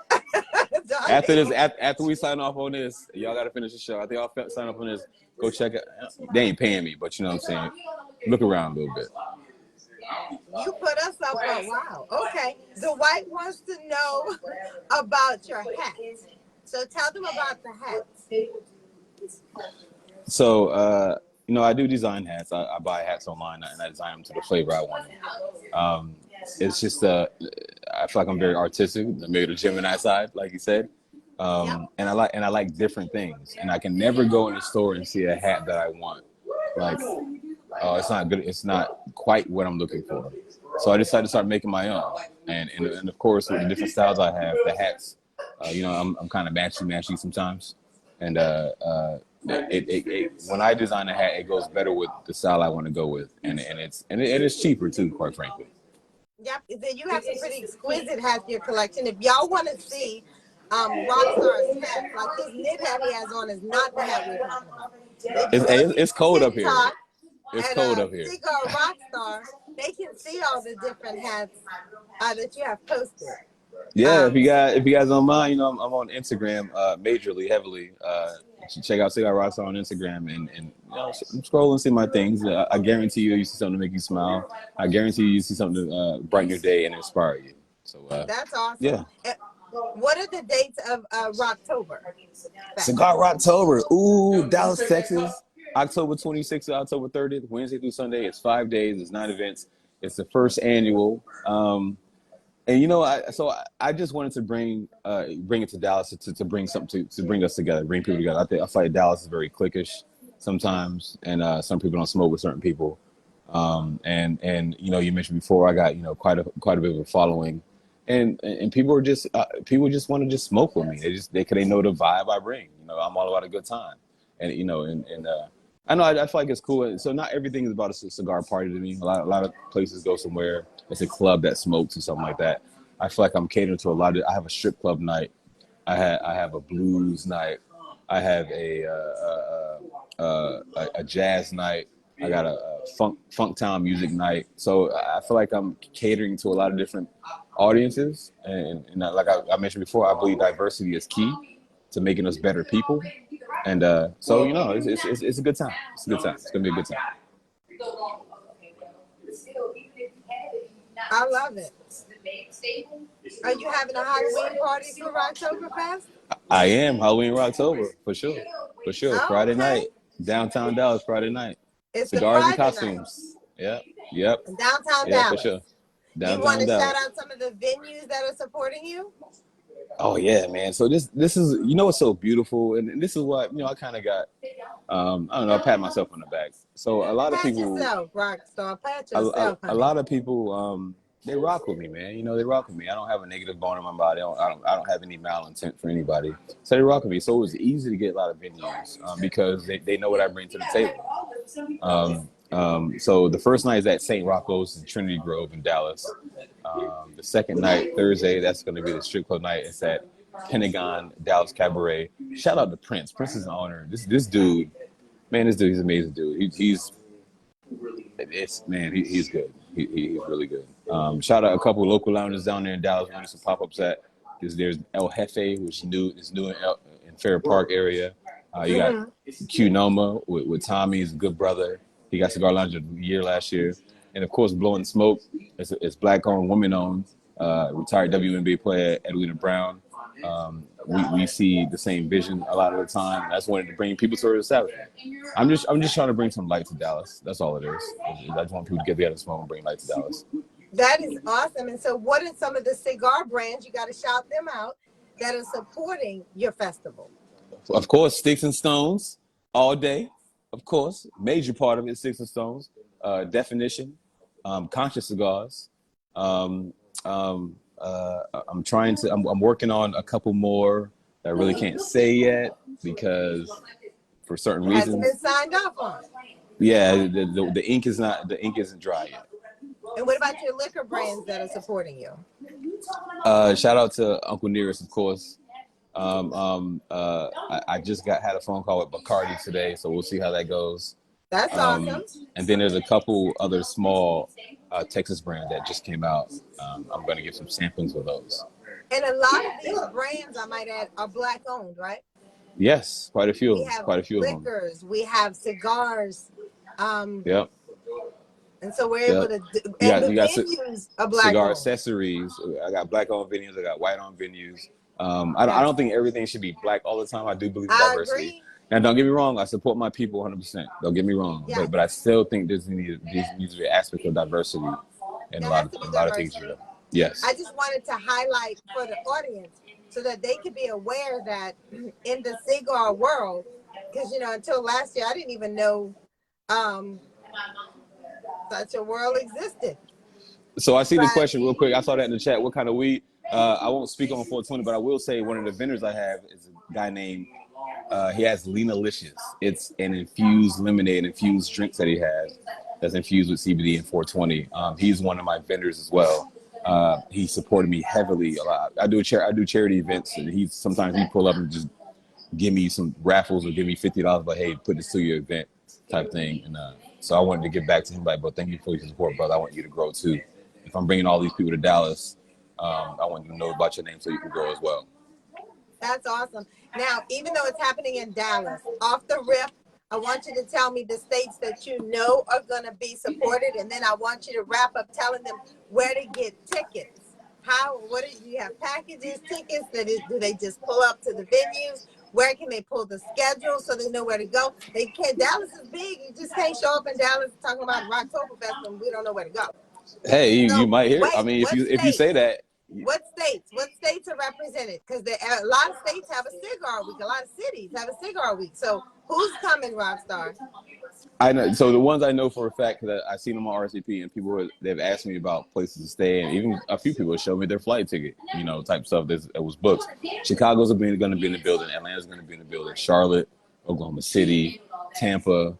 After this, Darling, after we sign off on this, y'all got to finish the show. I think I'll sign off on this. Go check it. They ain't paying me, but you know what I'm saying. Look around a little bit. you put us up on wow. Okay. Dwight wants to know about your hats. So tell them about the hats. So, I do design hats. I buy hats online and I design them to the flavor I want. It's just I feel like I'm very artistic. I'm maybe the Gemini side, like you said. Yep. And I like different things. And I can never go in the store and see a hat that I want. Like, oh, it's not good. It's not quite what I'm looking for. So I decided to start making my own. And of course, with the different styles I have, the hats, I'm kind of matchy sometimes. And when I design a hat, it goes better with the style I want to go with, and it's cheaper too, quite frankly. Yep. Then you have some pretty exquisite hats in your collection. If y'all want to see Rockstar's hats, like his knit hat he has on is not the hat we're talking about. If you go to It's cold up here. TikTok It's at cold up here. Cigar Rockstar, they can see all the different hats that you have posted. Yeah, Um, if you guys don't mind, I'm on Instagram majorly heavily. Check out Cigar Rockstar on Instagram and scroll and see my things. I guarantee you see something to make you smile. I guarantee you see something to brighten your day and inspire you. So that's awesome. yeah. What are the dates of Rocktober Fest? Cigar Rocktober. Ooh, Dallas, Texas. October 26th to October 30th, Wednesday through Sunday. It's 5 days. It's 9 events. It's the first annual. And I just wanted to bring it to Dallas to bring something to bring us together, bring people together. I feel like Dallas is very cliquish sometimes, and some people don't smoke with certain people. And you mentioned before I got quite a bit of a following, and people just want to just smoke with me. They know the vibe I bring. I'm all about a good time, and I feel like it's cool. So not everything is about a cigar party to me. A lot of places go somewhere. It's a club that smokes or something like that. I feel like I'm catering to a lot of. I have a strip club night. I have a blues night. I have a jazz night. I got a funk town music night. So I feel like I'm catering to a lot of different audiences. And like I mentioned before, I believe diversity is key to making us better people. And so it's a good time. It's a good time. It's gonna be a good time. I love it. Are you having a Halloween party for Rocktoberfest? I am Halloween Rocktober for sure. For sure. Friday Okay. night, downtown Dallas. Friday night, It's the cigars and Friday night costumes. Yep. Yep. in downtown Yeah, for Dallas. sure. You want Downtown to shout Dallas. out some of the venues that are supporting you? Oh yeah, man. So this is what's so beautiful, and this is what I kind of got. I don't know. I pat myself on the back. So a lot of Pat people, yourself, Rockstar. Pat yourself, a honey. lot of people they rock with me, man. You know, they rock with me. I don't have a negative bone in my body. I don't have any malintent for anybody. So they rock with me. So it was easy to get a lot of venues because they know what I bring to the table. So the first night is at St. Rocco's in Trinity Grove in Dallas. The second night, Thursday, that's going to be the strip club night. It's at Pentagon Dallas Cabaret. Shout out to Prince. Prince is an honor. This dude, man, this dude, he's an amazing dude. He's good. He's really good. Shout out a couple of local lounges down there in Dallas running some pop-ups at. There's El Jefe, which is new in Fair Park area. You got Q Noma with Tommy, he's a good brother. He got Cigar Lounge of the year last year. And of course, Blowing Smoke. It's black owned, woman owned. Retired WNBA player Edwina Brown. We see the same vision a lot of the time. That's wanted to bring people to the establishment. I'm just trying to bring some light to Dallas. That's all it is. I just want people to get together and smoke and bring light to Dallas. That is awesome. And so what are some of the cigar brands, you got to shout them out, that are supporting your festival? Of course, Sticks and Stones all day. Of course, major part of it is Sticks and Stones. Definition, Conscious Cigars. I'm working on a couple more that I really can't say yet because for certain reasons. Hasn't been signed off on. Yeah, the ink isn't dry yet. And what about your liquor brands that are supporting you? Shout out to Uncle Nearest, of course. I just had a phone call with Bacardi today, so we'll see how that goes. That's awesome. And then there's a couple other small Texas brands that just came out. I'm going to get some samplings of those. And a lot of these brands, I might add, are black owned, right? Yes, quite a few. We have quite a few liquors, of them. We have cigars. Yep. And so we're able to do, you and got the venues are black cigar owned. Accessories. I got black owned venues. I got white owned venues. I don't think everything should be black all the time. I do believe in diversity. Agree. Now, don't get me wrong. I support my people 100%. Don't get me wrong. Yeah. But I still think there needs to be an aspect of diversity in a lot of things. Yes. I just wanted to highlight for the audience so that they could be aware that in the cigar world, because, until last year, I didn't even know such a world existed. So I see the question real quick. I saw that in the chat. What kind of weed? I won't speak on 420, but I will say one of the vendors I have is a guy named, he has Lena Licious. It's an infused lemonade, infused drinks that he has that's infused with CBD and 420. He's one of my vendors as well. He supported me heavily a lot. I do charity events, and sometimes he pull up and just give me some raffles or give me $50, but hey, put this to your event type thing. And so I wanted to give back to him, but thank you for your support, brother. I want you to grow too. If I'm bringing all these people to Dallas, I want you to know about your name so you can grow as well. That's awesome. Now, even though it's happening in Dallas, off the rip, I want you to tell me the states that you know are going to be supported, and then I want you to wrap up telling them where to get tickets. You have packages, tickets? Do they just pull up to the venues? Where can they pull the schedule so they know where to go? They can't. Dallas is big. You just can't show up in Dallas talking about Rocktoberfest and we don't know where to go. Hey, you might hear. I mean, if you say that. What states are represented? Because a lot of states have a cigar week. A lot of cities have a cigar week. So who's coming, Rockstar? I know. So the ones I know for a fact that I've seen them on RSVP, and they've asked me about places to stay, and even a few people showed me their flight ticket, type stuff that was booked. Chicago's going to be in the building. Atlanta's going to be in the building. Charlotte, Oklahoma City, Tampa,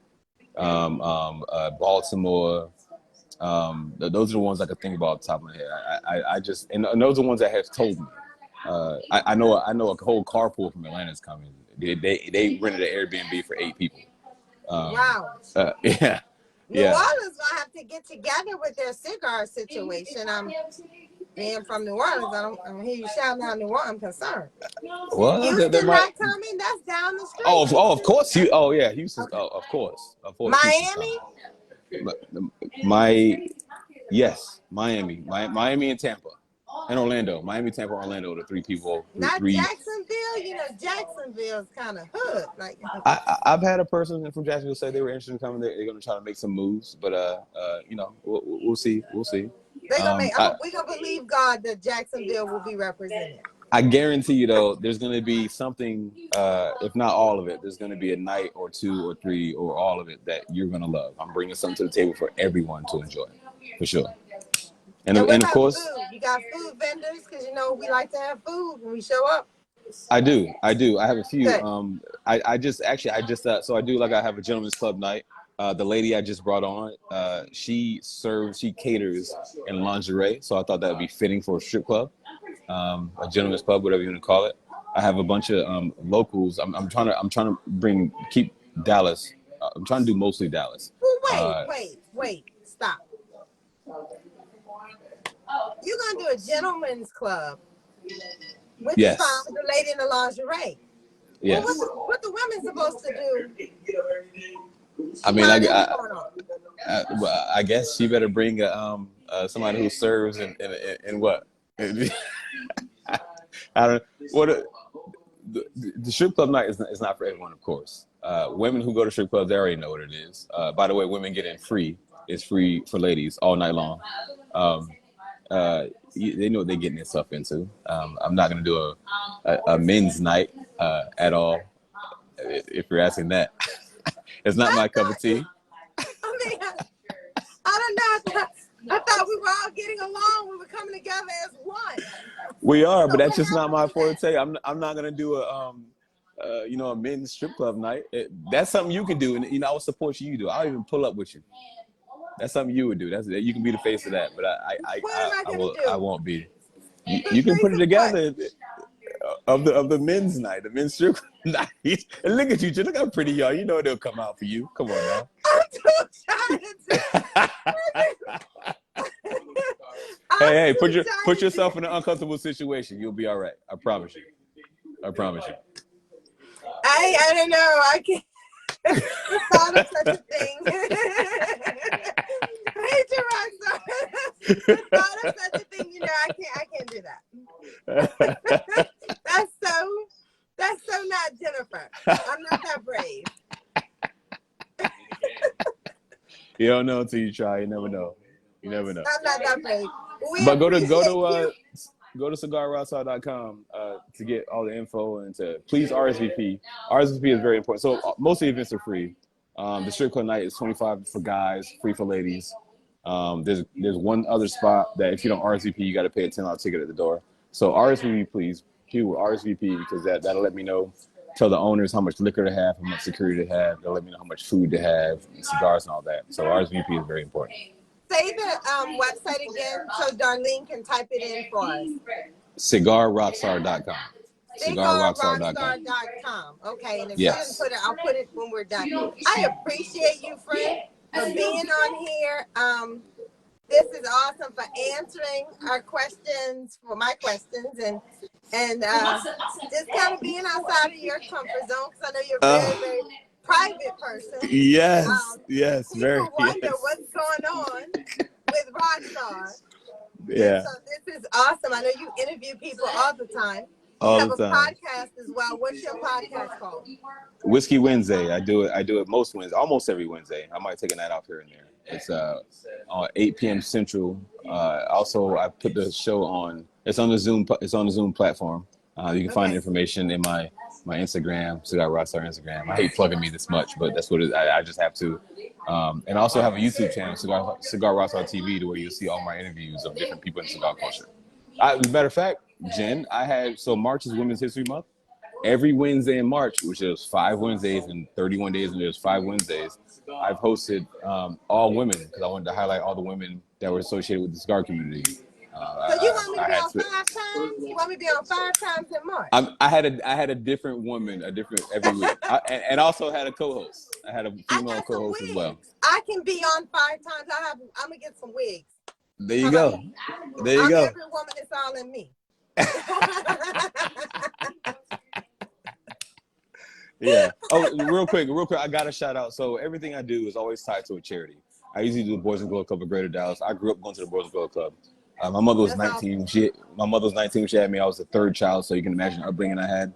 Baltimore. Those are the ones I could think about off the top of my head. And those are the ones that have told me. I know a whole carpool from Atlanta is coming. They rented an Airbnb for 8 people. Wow. Yeah. New Orleans gonna have to get together with their cigar situation. Being from New Orleans, I don't hear you shouting out New Orleans. I'm concerned. Well, Houston not coming. That's down the street. Of course. Houston. Okay. Of course. Miami. Miami and Tampa, and Orlando. Miami, Tampa, Orlando. The 3 people. Not Jacksonville. Jacksonville's kind of hood. Like I've had a person from Jacksonville say they were interested in coming. They're going to try to make some moves, but we'll see. We'll see. We're gonna believe God that Jacksonville will be represented. I guarantee you, though, there's going to be something, if not all of it, there's going to be a night or 2 or 3 or all of it that you're going to love. I'm bringing something to the table for everyone to enjoy, for sure. And what and of about course, food? You got food vendors because you know we like to have food when we show up. I have a few. Good. So I do like I have a gentleman's club night. The lady I just brought on, she caters in lingerie. So I thought that would be fitting for a strip club, a gentleman's club, whatever you want to call it. I have a bunch of locals. I'm trying to keep Dallas. I'm trying to do mostly Dallas. Well, Uh, wait. Stop. You're gonna do a gentleman's club, which is fine yes, with the lady in the lingerie. Well, yes. what the women supposed to do I mean, while this is going on? well, I guess she better bring somebody who serves in what? I don't what the strip club night is not for everyone, of course. Women who go to strip clubs, they already know what it is. By the way, women get in free. It's free for ladies all night long. Um, they know what they're getting themselves into. I'm not going to do a men's night at all, if you're asking that. It's not I my cup of thought, tea. I mean, I don't know. I thought we were all getting along. We were coming together as one. We are, but So that's what just not happened my with that? forte. I'm not gonna do a men's strip club night. That's something you can do, and I will support you. You do. I'll even pull up with you. That's something you would do. That's you can be the face of that, but What am I gonna I do? won't be. The You can put face it of what? together of the men's night, the men's strip club night. And look at you, look how pretty you are. You know they'll come out for you. Come on now. I'm too shy to I'm Hey, too put shy to yourself in an uncomfortable situation. You'll be all right. I promise you. I promise you. I don't know. I can't. The thought of such a thing. Hey, Rockstar. The thought of such a thing, I can't do that. That's so not Jennifer. I'm not that brave. You don't know until you try. You never know. You never know. I'm not that brave. We But appreciate you. go to cigarrockstar.com to get all the info and to please RSVP. RSVP is very important. So most of the events are free. The strip club night is $25 for guys, free for ladies. There's one other spot that if you don't RSVP, you got to pay a $10 ticket at the door. So RSVP, please. People RSVP because that'll let me know. Tell the owners how much liquor to have, how much security to have. They'll let me know how much food to have, and cigars and all that. So RSVP is very important. Say the website again so Darlene can type it in for us. Cigarrockstar.com. Cigarrockstar.com. Cigarrockstar.com. Okay, and if she doesn't Yes. put it, I'll put it when we're done. I appreciate you, friend, for being on here. This is awesome for answering our questions, for my questions, and just kind of being outside of your comfort zone because I know you're a very, very private person. Yes, People very, wonder yes. what's going on with Rockstar. And Yeah, so this is awesome. I know you interview people all the time. You all have the a time. podcast as well. What's your podcast called? Whiskey Wednesday. I do it most Wednesdays, almost every Wednesday. I might take a night off here and there. It's on 8 p.m. Central. Also, I put the show on. It's on the Zoom. It's on the Zoom platform. You can find Okay. information in my Instagram, Cigar Rockstar Instagram. I hate plugging me this much, but that's what it is. I just have to. And I also have a YouTube channel, Cigar Rockstar TV, to where you'll see all my interviews of different people in cigar culture. As a matter of fact, Jen, March is Women's History Month. Every Wednesday in March, which is 5 Wednesdays and 31 days, and there's 5 Wednesdays, I've hosted all women because I wanted to highlight all the women that were associated with the cigar community. So you want me to be on 5 times? You want me to be on 5 times in March? I had a different woman, a different every week, and also had a co-host. I had a female co-host as well. I can be on 5 times. I'm gonna get some wigs. There you go. There you I'm go. every woman that's all in me. Yeah. Oh, real quick. I got a shout out. So everything I do is always tied to a charity. I usually do the Boys and Girls Club of Greater Dallas. I grew up going to the Boys and Girls Club. My mother was 19. Awesome. My mother was 19 when she had me. I was the third child, so you can imagine the upbringing I had.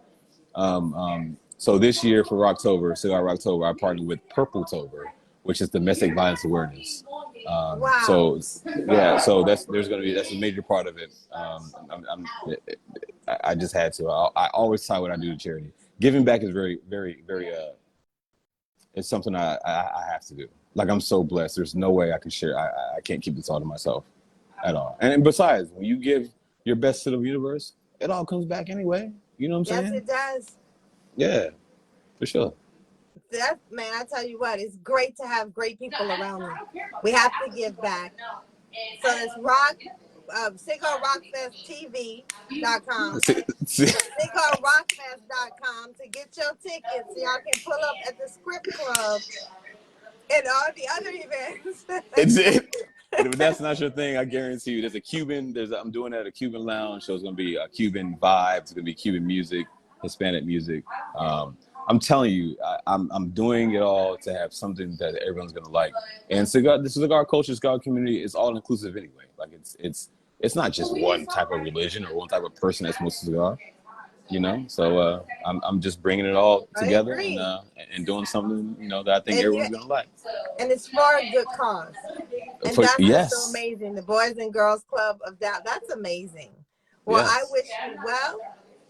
So this year for Rocktober, Cigar Rocktober, I partnered with Purpletober, which is domestic violence awareness. Wow. So yeah, so that's a major part of it. I just had to. I always tie what I do to charity. Giving back is very, very, very. It's something I have to do. Like I'm so blessed. There's no way I can share. I can't keep this all to myself. at all. And besides, when you give your best to the universe, it all comes back anyway. You know what I'm Yes, saying? it does. Yeah, for sure. That man, I tell you what, it's great to have great people around me. We have to give back. So it's cigarrockfesttv.com, See, see, cigarrockfest.com to get your tickets so y'all can pull up at the Script Club and all the other events. it's it. If that's not your thing, I guarantee you, there's a Cuban. I'm doing it at a Cuban lounge, so it's gonna be a Cuban vibe. It's gonna be Cuban music, Hispanic music. I'm telling you, I'm doing it all to have something that everyone's gonna like. And the cigar culture, cigar community is all inclusive anyway. Like it's not just one type of religion or one type of person that smokes a cigar. So I'm just bringing it all I together and agree. doing something that I think And you everyone's gonna like. and it's for a good cause. And For, that's what's so yes, amazing. The Boys and Girls Club of Doubt. That's amazing. Well, I yes. wish you well.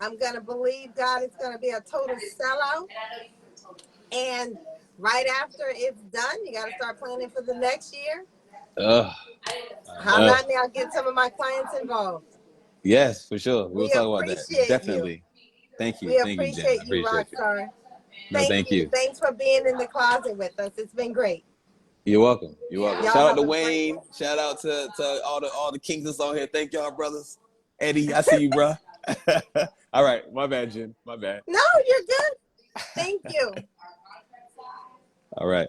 I'm going to believe God is going to be a total sellout. And right after it's done, you got to start planning for the next year. Ugh, I Holla know. at me. I'll get some of my clients involved. Yes, for sure. We'll We talk about that. appreciate you. Definitely. Thank you. We Thank you, Jen. I appreciate you, appreciate you. Rockstar. No, Thank thank you. you. Thanks for being in the closet with us. It's been great. You're welcome. You're welcome. Y'all Shout out have to a great Wayne. Shout out to all the kings that's on here. Thank y'all, brothers. Eddie, I see you, bro. All right. My bad, Jen. My bad. No, you're good. Thank you. All right.